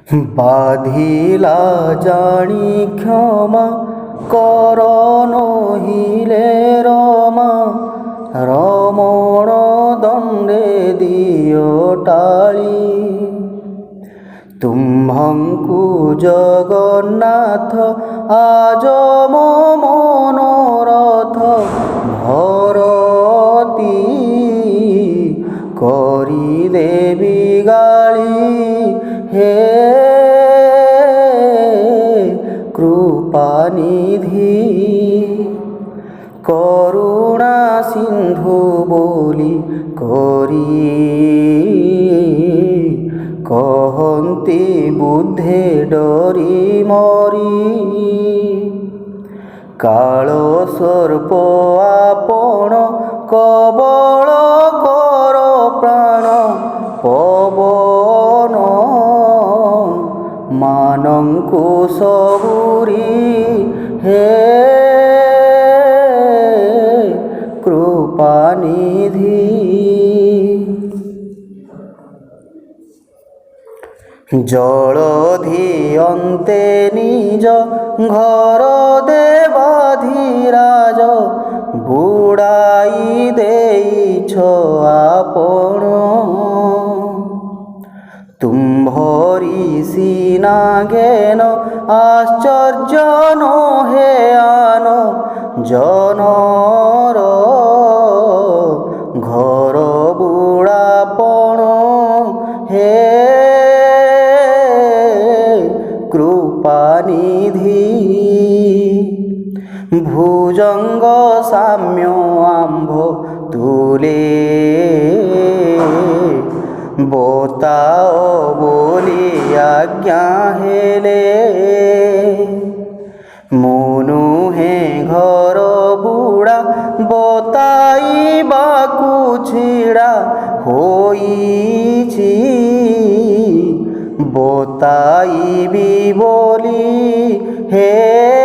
বাধিলা জানি ক্ষমা কর নহিলে রমা রমণ দণ্ডে দিও টাଳି তুম্ভଙ୍କୁ জগন্নাথ আজ মনোরথ ভরতি করি দেবী গাଳି হে কৃপানিধি করুণা সিন্ধু বলি করি কহন্তি বুদ্ধে ডরি মরি কাଳ সর্প আপন কবল কর প্রাণ পবন ମାନଙ୍କୁ ସବୁରି হে কৃপানিধি জলধি অন্তে নিজ ঘর দেবাধিরাজ বুড়াই ଦେଇছ আপন তুম্ভরি সিনা জ্ঞান আশ্চর্য নহে আন জনর ঘর বুড়াপণ হে কৃপানিধি ভুজঙ্গ সাম্য আম্ভ তুলে বোতাও বলি আজ্ঞা হেলে মনু হে ঘর বুড়া বতাইবাকু ছিড়া হইছি বতাইবি বলি হে